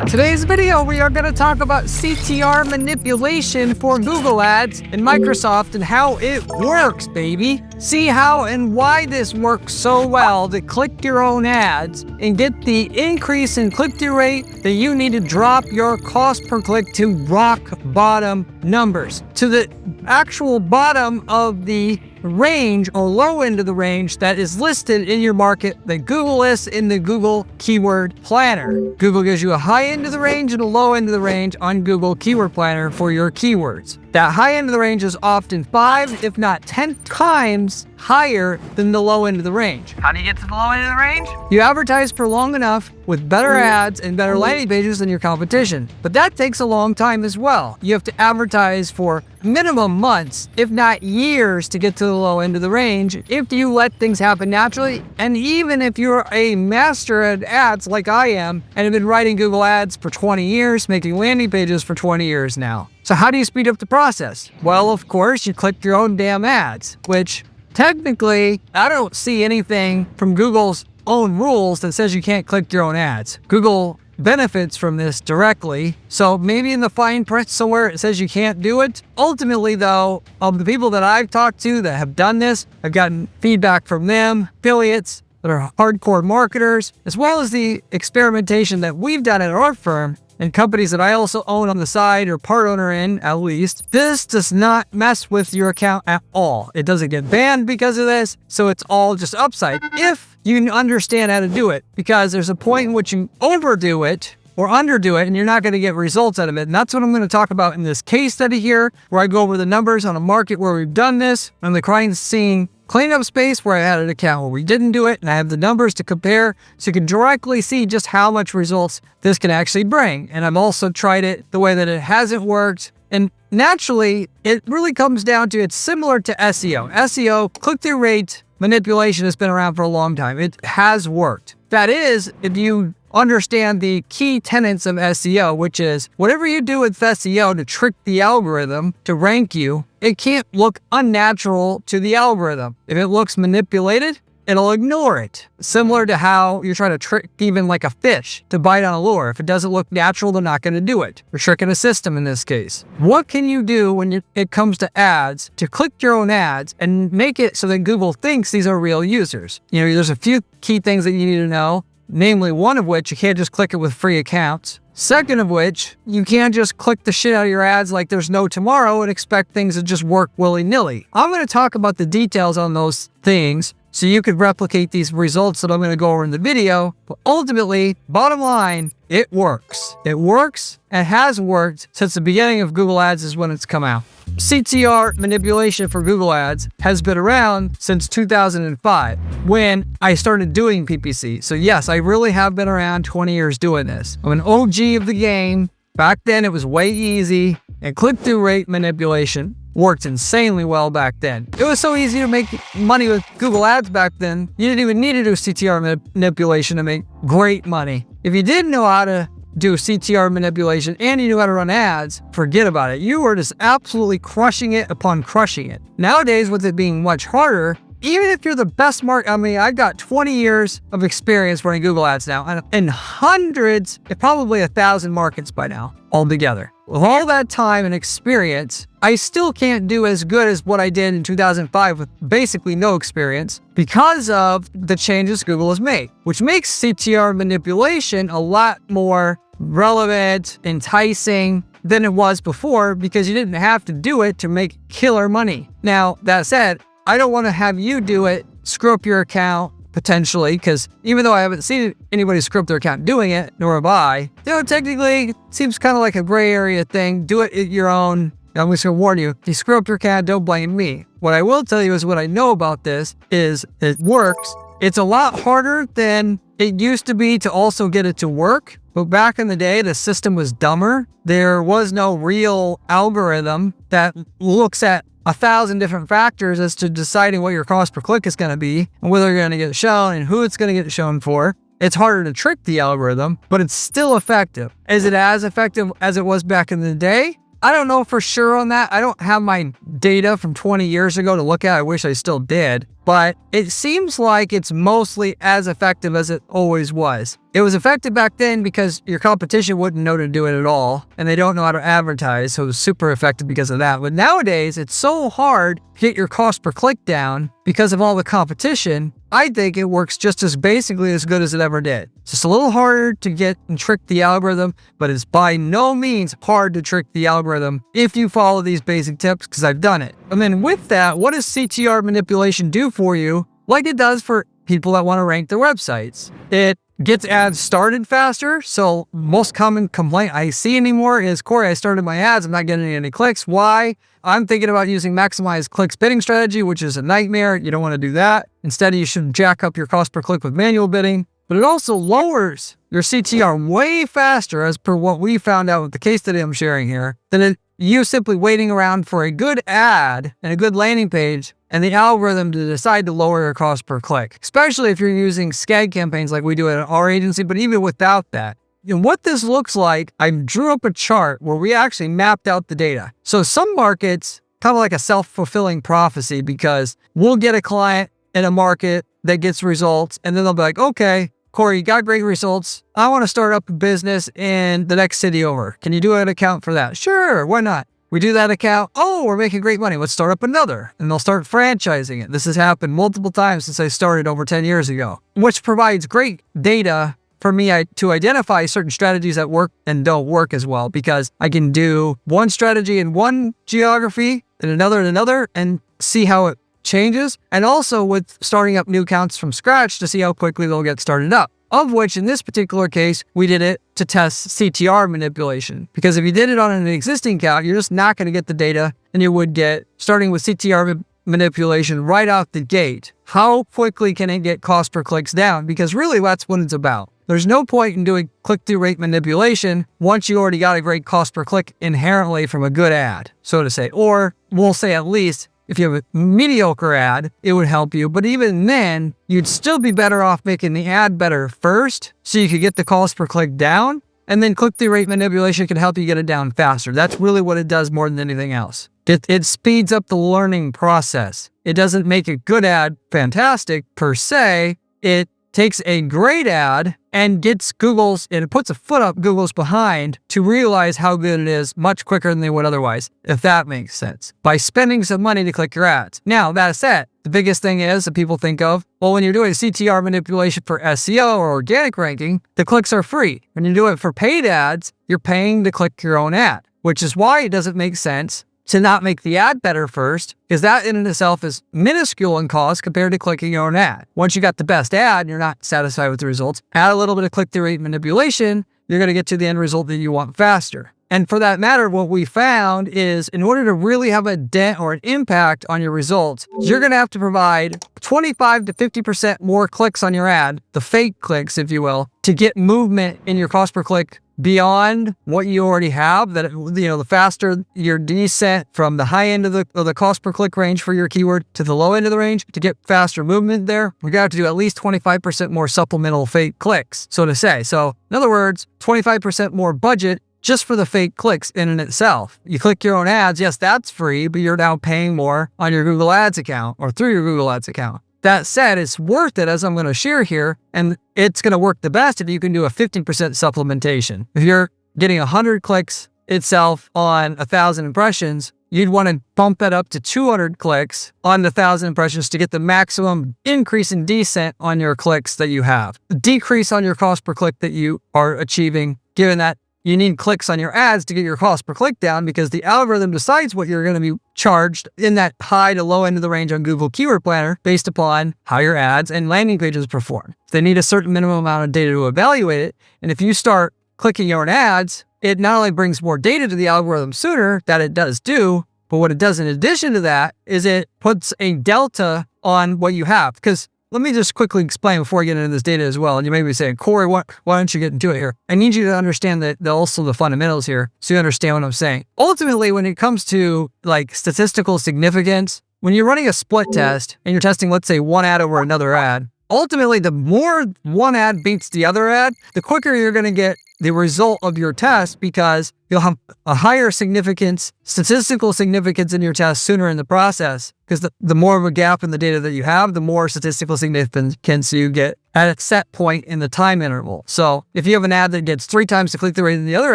Today's video, we are going to talk about CTR manipulation for Google Ads and Microsoft and how it works, baby. See how and why this works so well to click your own ads and get the increase in click-through rate that you need to drop your cost per click to rock bottom numbers, to the actual bottom of the range or low end of the range that is listed in your market that Google lists in the Google Keyword Planner. Google gives you a high end of the range and a low end of the range on Google Keyword Planner for your keywords. That high end of the range is often 5, if not 10 times higher than the low end of the range. How do you get to the low end of the range? You advertise for long enough with better ads and better landing pages than your competition. But that takes a long time as well. You have to advertise for minimum months, if not years, to get to the low end of the range if you let things happen naturally. And even if you're a master at ads like I am and have been writing Google Ads for 20 years, making landing pages for 20 years now. So how do you speed up the process? Well, of course, you click your own damn ads, which technically, I don't see anything from Google's own rules that says you can't click your own ads. Google benefits from this directly. So maybe in the fine print somewhere it says you can't do it. Ultimately, though, of the people that I've talked to that have done this, I've gotten feedback from them, affiliates that are hardcore marketers, as well as the experimentation that we've done at our firm and companies that I also own on the side or part owner in, at least. This does not mess with your account at all. It doesn't get banned because of this, so it's all just upside if you understand how to do it, because there's a point in which you overdo it or underdo it and you're not going to get results out of it. And that's what I'm going to talk about in this case study here, where I go over the numbers on a market where we've done this and the client's seeing cleanup space where I had an account where we didn't do it, and I have the numbers to compare so you can directly see just how much results this can actually bring. And I've also tried it the way that it hasn't worked. And naturally, it really comes down to, it's similar to SEO. SEO, click-through rate manipulation, has been around for a long time. It has worked. That is, if you understand the key tenets of SEO, which is whatever you do with SEO to trick the algorithm to rank you, it can't look unnatural to the algorithm. If it looks manipulated, it'll ignore it. Similar to how you're trying to trick even like a fish to bite on a lure. If it doesn't look natural, they're not going to do it. You're tricking a system in this case. What can you do when it comes to ads to click your own ads and make it so that Google thinks these are real users? You know, there's a few key things that you need to know. Namely, one of which, you can't just click it with free accounts. Second of which, you can't just click the shit out of your ads like there's no tomorrow and expect things to just work willy-nilly. I'm going to talk about the details on those things so you could replicate these results that I'm going to go over in the video. But ultimately, bottom line, it works. It works and has worked since the beginning of Google Ads is when it's come out. CTR manipulation for Google Ads has been around since 2005 when I started doing PPC. So yes, I really have been around 20 years doing this. I'm an OG of the game. Back then it was way easy, and click-through rate manipulation worked insanely well back then. It was so easy to make money with Google Ads back then. You didn't even need to do CTR manipulation to make great money. If you didn't know how to do CTR manipulation and you knew how to run ads, forget about it. You were just absolutely crushing it upon crushing it. Nowadays, with it being much harder, even if you're the best I got 20 years of experience running Google Ads now and hundreds, probably 1,000 markets by now altogether. With all that time and experience, I still can't do as good as what I did in 2005 with basically no experience because of the changes Google has made, which makes CTR manipulation a lot more relevant, enticing than it was before, because you didn't have to do it to make killer money. Now, that said, I don't want to have you do it, screw up your account, potentially, because even though I haven't seen anybody screw up their account doing it, nor have I, technically, it seems kind of like a gray area thing. Do it at your own. I'm just going to warn you, if you screw up your account, don't blame me. What I will tell you is what I know about this is it works. It's a lot harder than it used to be to also get it to work. But back in the day, the system was dumber. There was no real algorithm that looks at 1,000 different factors as to deciding what your cost per click is going to be and whether you're going to get it shown and who it's going to get shown for. It's harder to trick the algorithm, but it's still effective. Is it as effective as it was back in the day? I don't know for sure on that. I don't have my data from 20 years ago to look at. I wish I still did. But it seems like it's mostly as effective as it always was. It was effective back then because your competition wouldn't know to do it at all, and they don't know how to advertise, so it was super effective because of that. But nowadays, it's so hard to get your cost per click down because of all the competition. I think it works just as basically as good as it ever did. It's just a little harder to get and trick the algorithm, but it's by no means hard to trick the algorithm if you follow these basic tips, because I've done it. And then with that, what does CTR manipulation do for you? Like it does for people that want to rank their websites. It gets ads started faster. So most common complaint I see anymore is, Corey, I started my ads, I'm not getting any clicks. Why? I'm thinking about using maximized clicks bidding strategy, which is a nightmare. You don't want to do that. Instead, you should jack up your cost per click with manual bidding. But it also lowers your CTR way faster, as per what we found out with the case study I'm sharing here, than you simply waiting around for a good ad and a good landing page and the algorithm to decide to lower your cost per click, especially if you're using SCAG campaigns like we do at our agency. But even without that, and what this looks like, I drew up a chart where we actually mapped out the data. So some markets, kind of like a self-fulfilling prophecy, because we'll get a client in a market that gets results, and then they'll be like, okay, Corey, you got great results. I want to start up a business in the next city over. Can you do an account for that? Sure, why not? We do that account. Oh, we're making great money. Let's start up another. And they'll start franchising it. This has happened multiple times since I started over 10 years ago, which provides great data for me to identify certain strategies that work and don't work as well, because I can do one strategy in one geography and another, and see how it changes. And also with starting up new accounts from scratch to see how quickly they'll get started up. Of which, in this particular case, we did it to test CTR manipulation. Because if you did it on an existing account, you're just not going to get the data and you would get, starting with CTR manipulation right out the gate. How quickly can it get cost per clicks down? Because really that's what it's about. There's no point in doing click-through rate manipulation once you already got a great cost per click inherently from a good ad, so to say. Or we'll say at least if you have a mediocre ad, it would help you. But even then, you'd still be better off making the ad better first so you could get the cost per click down. And then click-through rate manipulation can help you get it down faster. That's really what it does more than anything else. It speeds up the learning process. It doesn't make a good ad fantastic per se. It takes a great ad and gets it puts a foot up Google's behind to realize how good it is much quicker than they would otherwise, if that makes sense, by spending some money to click your ads. Now, that said, the biggest thing is that people think of, well, when you're doing CTR manipulation for SEO or organic ranking, the clicks are free. When you do it for paid ads, you're paying to click your own ad, which is why it doesn't make sense to not make the ad better first, because that in and itself is minuscule in cost compared to clicking your own ad. Once you got the best ad and you're not satisfied with the results, add a little bit of click-through rate manipulation, you're going to get to the end result that you want faster. And for that matter, what we found is in order to really have a dent or an impact on your results, you're going to have to provide 25 to 50% more clicks on your ad, the fake clicks, if you will, to get movement in your cost per click beyond what you already have. That, the faster your descent from the high end of the cost per click range for your keyword to the low end of the range, to get faster movement there, we're going to have to do at least 25% more supplemental fake clicks, so to say. So in other words, 25% more budget just for the fake clicks in and itself. You click your own ads, yes, that's free, but you're now paying more on your Google Ads account or through your Google Ads account. That said, it's worth it, as I'm going to share here, and it's going to work the best if you can do a 15% supplementation. If you're getting 100 clicks itself on 1,000 impressions, you'd want to bump that up to 200 clicks on the 1,000 impressions to get the maximum increase in descent on your clicks that you have. The decrease on your cost per click that you are achieving, given that you need clicks on your ads to get your cost per click down, because the algorithm decides what you're going to be charged in that high to low end of the range on Google Keyword Planner based upon how your ads and landing pages perform. They need a certain minimum amount of data to evaluate it. And if you start clicking your own ads, it not only brings more data to the algorithm sooner, that it does do, but what it does in addition to that is it puts a delta on what you have. Because let me just quickly explain before I get into this data as well. And you may be saying, Corey, why don't you get into it here? I need you to understand also the fundamentals here so you understand what I'm saying. Ultimately, when it comes to like statistical significance, when you're running a split test and you're testing, let's say, one ad over another ad, ultimately, the more one ad beats the other ad, the quicker you're going to get the result of your test because you'll have a higher statistical significance in your test sooner in the process. Because the more of a gap in the data that you have, the more statistical significance you get at a set point in the time interval. So if you have an ad that gets 3 times the click-through rate than the other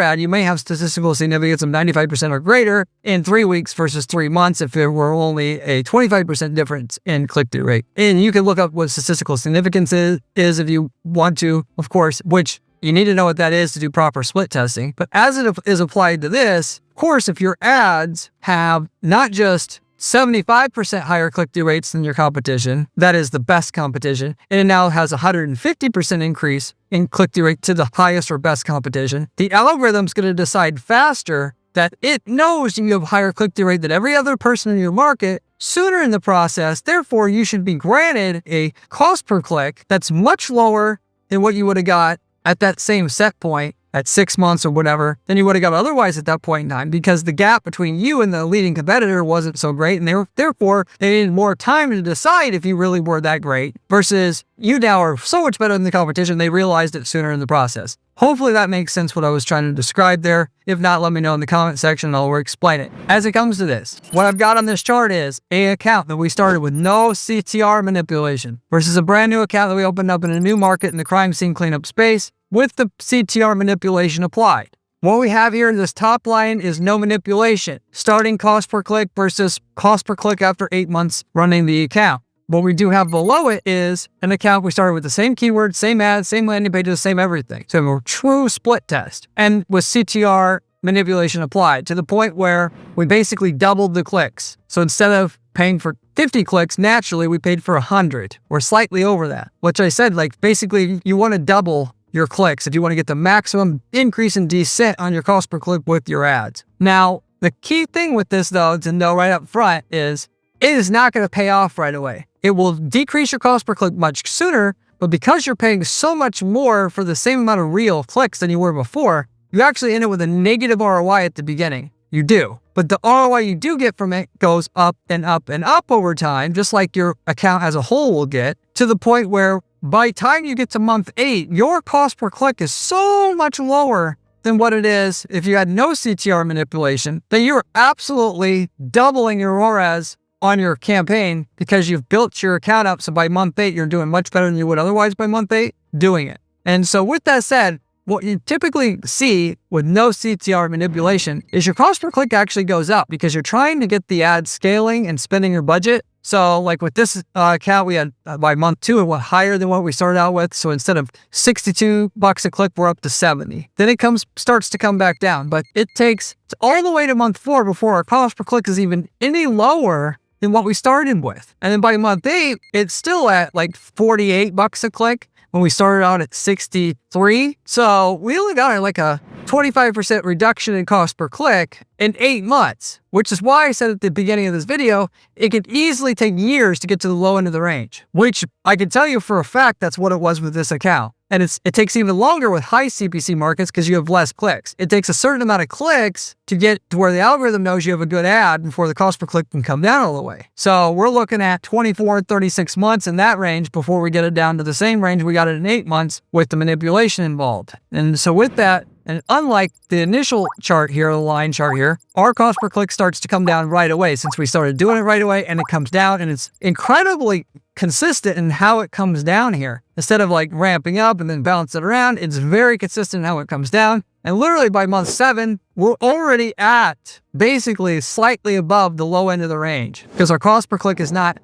ad, you may have statistical significance of 95% or greater in 3 weeks versus 3 months if there were only a 25% difference in click-through rate. And you can look up what statistical significance is if you want to, of course, which you need to know what that is to do proper split testing. But as it is applied to this, of course, if your ads have not just 75% higher click-through rates than your competition, that is the best competition, and it now has a 150% increase in click-through rate to the highest or best competition, the algorithm's going to decide faster that it knows you have higher click-through rate than every other person in your market sooner in the process. Therefore, you should be granted a cost per click that's much lower than what you would have got at that same set point at 6 months or whatever than you would have got otherwise at that point in time, because the gap between you and the leading competitor wasn't so great, and therefore they needed more time to decide if you really were that great, versus you now are so much better than the competition, they realized it sooner in the process. Hopefully that makes sense what I was trying to describe there. If not, let me know in the comment section and I'll explain it. As it comes to this, what I've got on this chart is an account that we started with no CTR manipulation versus a brand new account that we opened up in a new market in the crime scene cleanup space with the CTR manipulation applied. What we have here in this top line is no manipulation. Starting cost per click versus cost per click after 8 months running the account. What we do have below it is an account we started with the same keywords, same ads, same landing pages, same everything. So a true split test. And with CTR manipulation applied to the point where we basically doubled the clicks. So instead of paying for 50 clicks, naturally we paid for 100 or slightly over that. Which I said, like, basically you want to double your clicks if you want to get the maximum increase in descent on your cost per click with your ads. Now, the key thing with this though to know right up front is it is not going to pay off right away. It will decrease your cost per click much sooner, but because you're paying so much more for the same amount of real clicks than you were before, you actually end up with a negative ROI at the beginning. You do. But the ROI you do get from it goes up and up and up over time, just like your account as a whole will get, to the point where by the time you get to month 8, your cost per click is so much lower than what it is if you had no CTR manipulation that you're absolutely doubling your ROAS on your campaign because you've built your account up. So by month 8, you're doing much better than you would otherwise by month 8 doing it. And so with that said, what you typically see with no CTR manipulation is your cost per click actually goes up because you're trying to get the ad scaling and spending your budget. So like with this account, we had by month 2, it went higher than what we started out with. So instead of $62 a click, we're up to 70. Then it starts to come back down, but it takes all the way to month 4 before our cost per click is even any lower than what we started with. And then by month 8, it's still at like $48 a click when we started out at 63. So we only got like a 25% reduction in cost per click in 8 months, which is why I said at the beginning of this video, it could easily take years to get to the low end of the range, which I can tell you for a fact that's what it was with this account. And it takes even longer with high CPC markets because you have less clicks. It takes a certain amount of clicks to get to where the algorithm knows you have a good ad before the cost per click can come down all the way. So we're looking at 24, 36 months in that range before we get it down to the same range we got it in 8 months with the manipulation involved. And so with that, and unlike the initial chart here, the line chart here, our cost per click starts to come down right away since we started doing it right away, and it comes down, and it's incredibly consistent in how it comes down here. Instead of like ramping up and then bounce it around, it's very consistent in how it comes down. And literally by month 7, we're already at basically slightly above the low end of the range because our cost per click is not,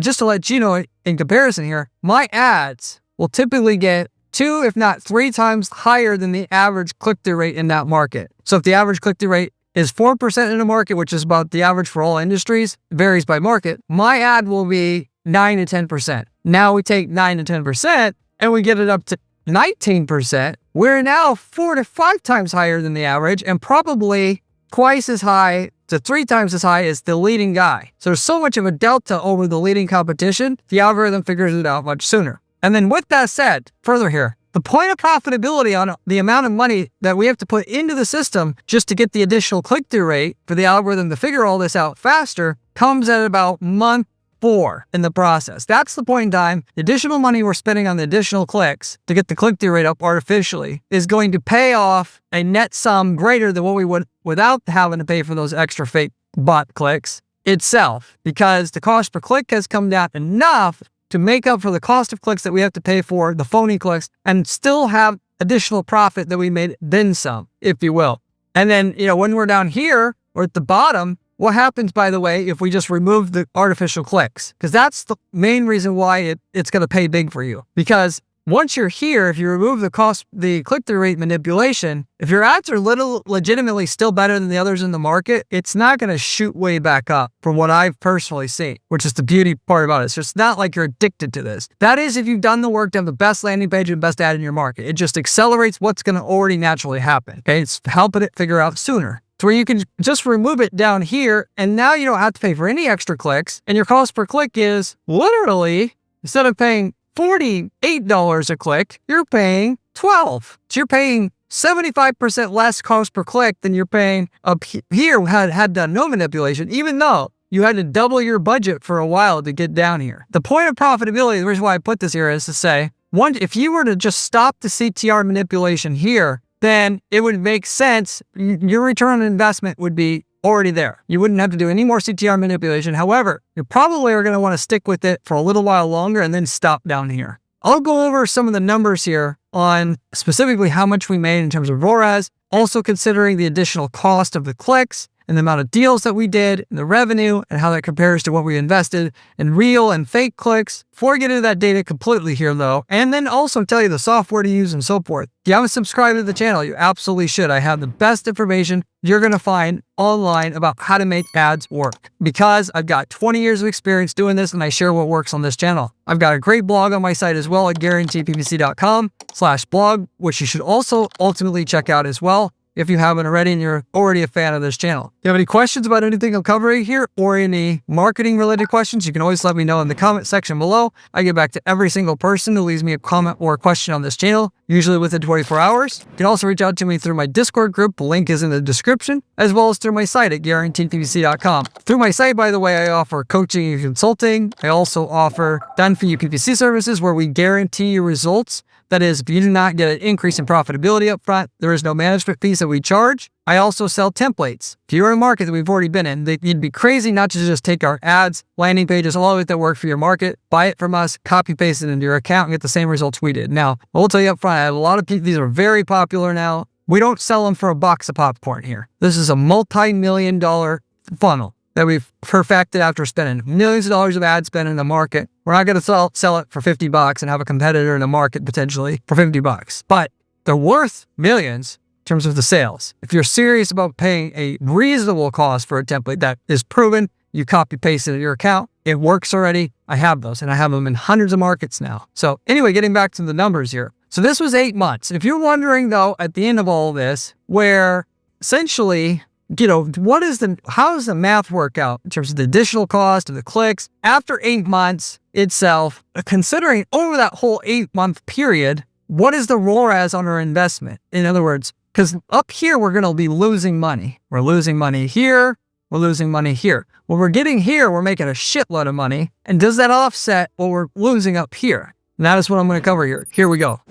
just to let you know in comparison here, my ads will typically get 2, if not 3 times higher than the average click-through rate in that market. So if the average click-through rate is 4% in a market, which is about the average for all industries, varies by market, my ad will be 9 to 10%. Now we take 9 to 10% and we get it up to 19%. We're now 4 to 5 times higher than the average and probably twice as high to 3 times as high as the leading guy. So there's so much of a delta over the leading competition, the algorithm figures it out much sooner. And then with that said, further here, the point of profitability on the amount of money that we have to put into the system just to get the additional click-through rate for the algorithm to figure all this out faster comes at about month before in the process. That's the point in time. The additional money we're spending on the additional clicks to get the click-through rate up artificially is going to pay off a net sum greater than what we would without having to pay for those extra fake bot clicks itself, because the cost per click has come down enough to make up for the cost of clicks that we have to pay for the phony clicks and still have additional profit that we made, then some, if you will. And then, when we're down here or at the bottom, what happens, by the way, if we just remove the artificial clicks? Because that's the main reason why it's going to pay big for you. Because once you're here, if you remove the click-through rate manipulation, if your ads are legitimately still better than the others in the market, it's not going to shoot way back up from what I've personally seen, which is the beauty part about it. It's just not like you're addicted to this. That is if you've done the work to have the best landing page and best ad in your market. It just accelerates what's going to already naturally happen. Okay, it's helping it figure out sooner. To where you can just remove it down here, and now you don't have to pay for any extra clicks, and your cost per click is literally, instead of paying $48 a click, you're paying $12. So you're paying 75% less cost per click than you're paying up here had done no manipulation, even though you had to double your budget for a while to get down here. The point of profitability, the reason why I put this here is to say, if you were to just stop the CTR manipulation here, then it would make sense. Your return on investment would be already there. You wouldn't have to do any more CTR manipulation. However, you probably are going to want to stick with it for a little while longer and then stop down here. I'll go over some of the numbers here on specifically how much we made in terms of ROAS, also considering the additional cost of the clicks and the amount of deals that we did, and the revenue, and how that compares to what we invested in real and fake clicks. Before I get into that data completely here though, and then also tell you the software to use and so forth. If you haven't subscribed to the channel, you absolutely should. I have the best information you're going to find online about how to make ads work, because I've got 20 years of experience doing this and I share what works on this channel. I've got a great blog on my site as well at guaranteeppc.com/blog, which you should also ultimately check out as well if you haven't already and you're already a fan of this channel. If you have any questions about anything I'm covering here or any marketing related questions, you can always let me know in the comment section below. I get back to every single person who leaves me a comment or a question on this channel, usually within 24 hours. You can also reach out to me through my Discord group. The link is in the description, as well as through my site at guaranteeppc.com. Through my site, by the way, I offer coaching and consulting. I also offer done-for-you PPC services where we guarantee you results. That is, if you do not get an increase in profitability up front, there is no management fees that we charge. I also sell templates. If you're in a market that we've already been in, you'd be crazy not to just take our ads, landing pages, all of it that work for your market, buy it from us, copy paste it into your account, and get the same results we did. Now, I will tell you up front, I have a lot of people, these are very popular now. We don't sell them for a box of popcorn here. This is a multi-million-dollar funnel that we've perfected after spending millions of dollars of ad spend in the market. We're not going to sell it for $50 and have a competitor in the market potentially for $50, but they're worth millions in terms of the sales. If you're serious about paying a reasonable cost for a template that is proven, you copy paste it in your account, it works already. I have those and I have them in hundreds of markets now. So anyway, getting back to the numbers here. So this was 8 months. If you're wondering though, at the end of all this, where essentially, how does the math work out in terms of the additional cost of the clicks after 8 months itself, considering over that whole 8-month period, what is the ROAS on our investment? In other words, because up here, we're going to be losing money. We're losing money here. We're losing money here. What we're getting here, we're making a shitload of money. And does that offset what we're losing up here? And that is what I'm going to cover here. Here we go.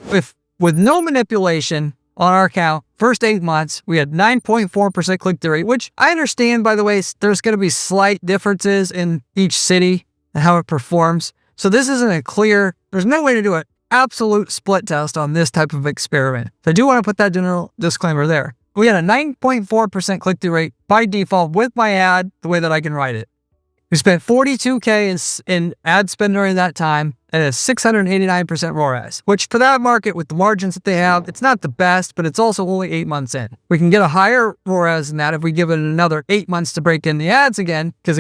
With no manipulation on our account, first 8 months, we had 9.4% click-through rate, which I understand, by the way, there's going to be slight differences in each city and how it performs. So this isn't there's no way to do an absolute split test on this type of experiment. So I do want to put that general disclaimer there. We had a 9.4% click-through rate by default with my ad, the way that I can write it. We spent $42K in ad spend during that time and a 689% ROAS, which for that market with the margins that they have, it's not the best, but it's also only 8 months in. We can get a higher ROAS than that if we give it another 8 months to break in the ads again, because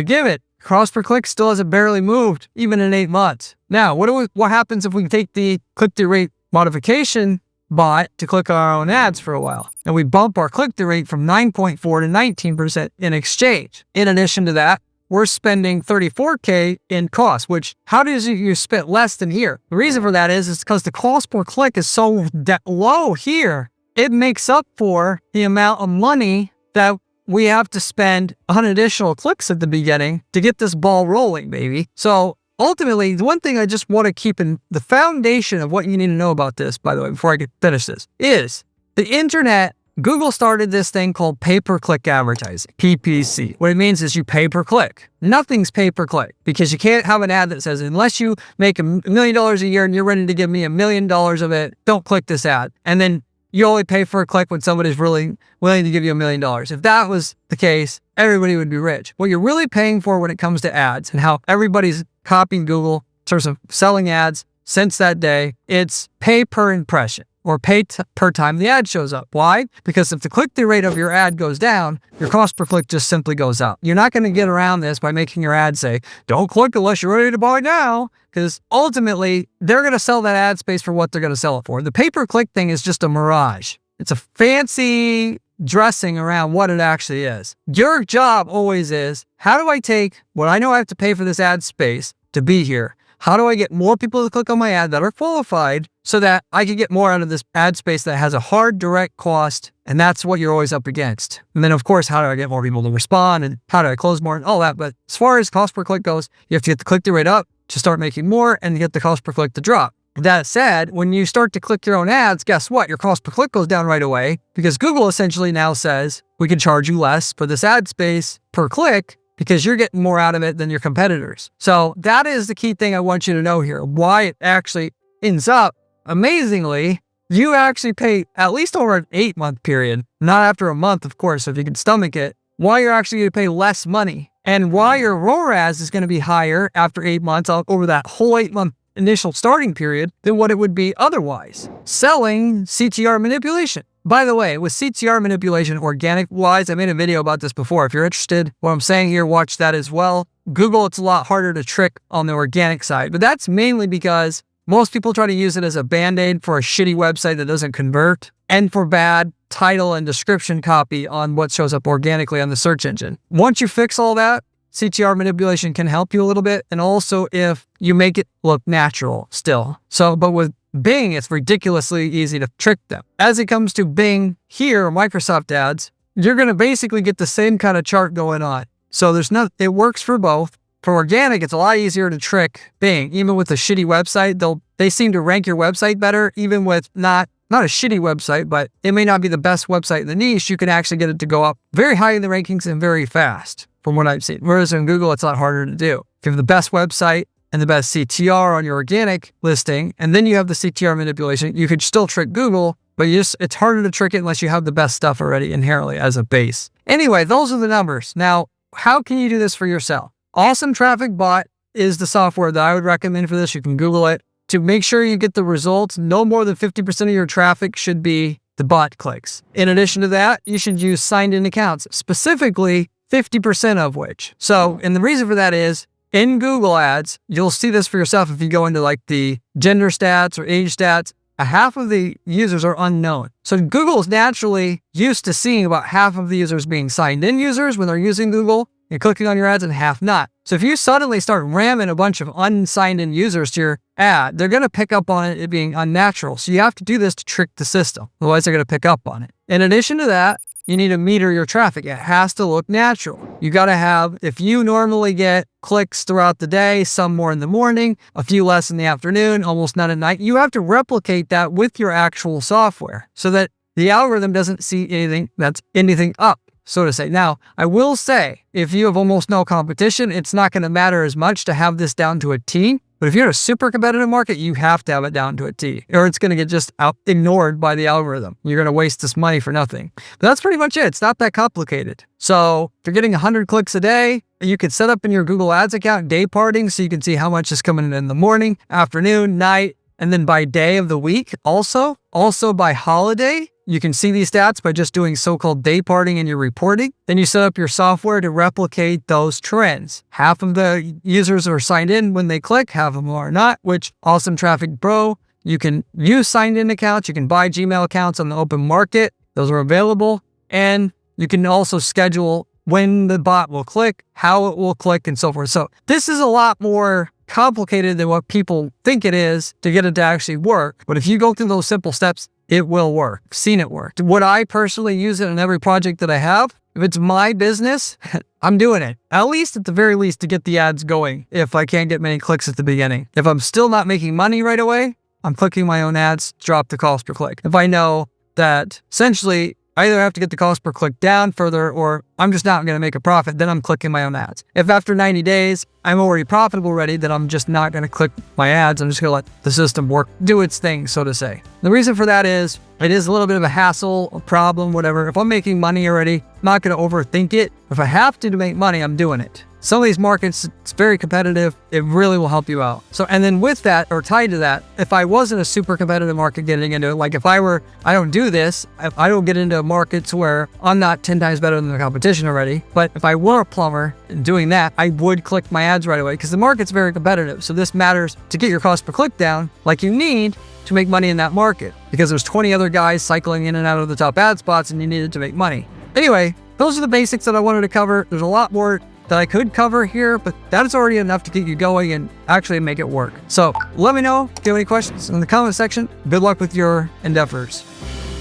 cost per click still hasn't barely moved, even in 8 months. Now, what happens if we take the click-through rate modification bot to click on our own ads for a while, and we bump our click-through rate from 9.4 to 19% in exchange? In addition to that, we're spending $34K in costs, which how does you spend less than here? The reason for that is because the cost per click is so low here. It makes up for the amount of money that we have to spend on additional clicks at the beginning to get this ball rolling, baby. So ultimately, the one thing I just want to keep in the foundation of what you need to know about this, by the way, before I can finish this, is the internet. Google started this thing called pay-per-click advertising, PPC. What it means is you pay per click. Nothing's pay-per-click because you can't have an ad that says, unless you make $1 million a year and you're ready to give me $1 million of it, don't click this ad. And then you only pay for a click when somebody's really willing to give you $1 million. If that was the case, everybody would be rich. What you're really paying for when it comes to ads and how everybody's copying Google in terms of selling ads since that day, it's pay per impression, or pay per time the ad shows up. Why? Because if the click-through rate of your ad goes down, your cost per click just simply goes up. You're not going to get around this by making your ad say, don't click unless you're ready to buy now, because ultimately, they're going to sell that ad space for what they're going to sell it for. The pay-per-click thing is just a mirage. It's a fancy dressing around what it actually is. Your job always is, how do I take what I know I have to pay for this ad space to be here? How do I get more people to click on my ad that are qualified so that I can get more out of this ad space that has a hard direct cost? And that's what you're always up against. And then, of course, how do I get more people to respond and how do I close more and all that? But as far as cost per click goes, you have to get the click-through rate up to start making more and get the cost per click to drop. That said, when you start to click your own ads, guess what? Your cost per click goes down right away because Google essentially now says, we can charge you less for this ad space per click because you're getting more out of it than your competitors. So that is the key thing I want you to know here. Why it actually ends up, amazingly, you actually pay at least over an 8-month period, not after a month, of course, if you can stomach it, why you're actually going to pay less money and why your ROAS is going to be higher after 8 months over that whole 8-month initial starting period than what it would be otherwise. Selling CTR manipulation. By the way, with CTR manipulation, organic-wise, I made a video about this before. If you're interested, what I'm saying here, watch that as well. Google, it's a lot harder to trick on the organic side, but that's mainly because most people try to use it as a band-aid for a shitty website that doesn't convert and for bad title and description copy on what shows up organically on the search engine. Once you fix all that, CTR manipulation can help you a little bit, and also if you make it look natural still. But with Bing, it's ridiculously easy to trick them. As it comes to Bing here, Microsoft ads, you're going to basically get the same kind of chart going on. So it works for both. For organic, it's a lot easier to trick Bing. Even with a shitty website, they seem to rank your website better, even with not a shitty website, but it may not be the best website in the niche. You can actually get it to go up very high in the rankings and very fast, from what I've seen. Whereas in Google, it's a lot harder to do. If you have the best website and the best CTR on your organic listing, and then you have the CTR manipulation, you could still trick Google, but it's harder to trick it unless you have the best stuff already inherently as a base. Anyway, those are the numbers. Now, how can you do this for yourself? Awesome Traffic Bot is the software that I would recommend for this. You can Google it. To make sure you get the results, no more than 50% of your traffic should be the bot clicks. In addition to that, you should use signed-in accounts, specifically 50% of which. And the reason for that is, in Google Ads, you'll see this for yourself if you go into like the gender stats or age stats, half of the users are unknown. So Google is naturally used to seeing about half of the users being signed in users when they're using Google and clicking on your ads and half not. So if you suddenly start ramming a bunch of unsigned in users to your ad, they're going to pick up on it being unnatural. So you have to do this to trick the system. Otherwise, they're going to pick up on it. In addition to that, you need to meter your traffic. It has to look natural. You got to have, if you normally get clicks throughout the day, some more in the morning, a few less in the afternoon, almost none at night, you have to replicate that with your actual software so that the algorithm doesn't see anything up, so to say. Now, I will say, if you have almost no competition, it's not going to matter as much to have this down to a T. But if you're in a super competitive market, you have to have it down to a T, or it's going to get just ignored by the algorithm. You're going to waste this money for nothing. But that's pretty much it. It's not that complicated. So if you're getting 100 clicks a day, you could set up in your Google Ads account day parting so you can see how much is coming in the morning, afternoon, night, and then by day of the week also. Also by holiday, you can see these stats by just doing so-called day parting in your reporting. Then you set up your software to replicate those trends. Half of the users are signed in when they click, half of them are not, which Awesome Traffic Pro, you can use signed in accounts. You can buy Gmail accounts on the open market. Those are available. And you can also schedule when the bot will click, how it will click, and so forth. So this is a lot more complicated than what people think it is to get it to actually work. But if you go through those simple steps, it will work. I've seen it work. Would I personally use it in every project that I have? If it's my business, I'm doing it. At least, at the very least, to get the ads going if I can't get many clicks at the beginning. If I'm still not making money right away, I'm clicking my own ads, drop the cost per click. If I know that essentially I either have to get the cost per click down further or I'm just not going to make a profit, then I'm clicking my own ads. If after 90 days I'm already profitable already, then I'm just not going to click my ads. I'm just going to let the system work, do its thing, so to say. The reason for that is it is a little bit of a hassle, a problem, whatever. If I'm making money already, I'm not going to overthink it. If I have to make money, I'm doing it. Some of these markets, it's very competitive. It really will help you out. So, and then with that, or tied to that, if I wasn't a super competitive market getting into it, like if I don't do this, if I don't get into markets where I'm not 10 times better than the competition already, but if I were a plumber and doing that, I would click my ads right away because the market's very competitive. So this matters to get your cost per click down like you need to make money in that market because there's 20 other guys cycling in and out of the top ad spots and you needed to make money. Anyway, those are the basics that I wanted to cover. There's a lot more that I could cover here, but that is already enough to get you going and actually make it work. So let me know if you have any questions in the comment section. Good luck with your endeavors.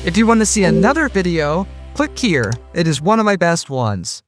If you want to see another video, click here. It is one of my best ones.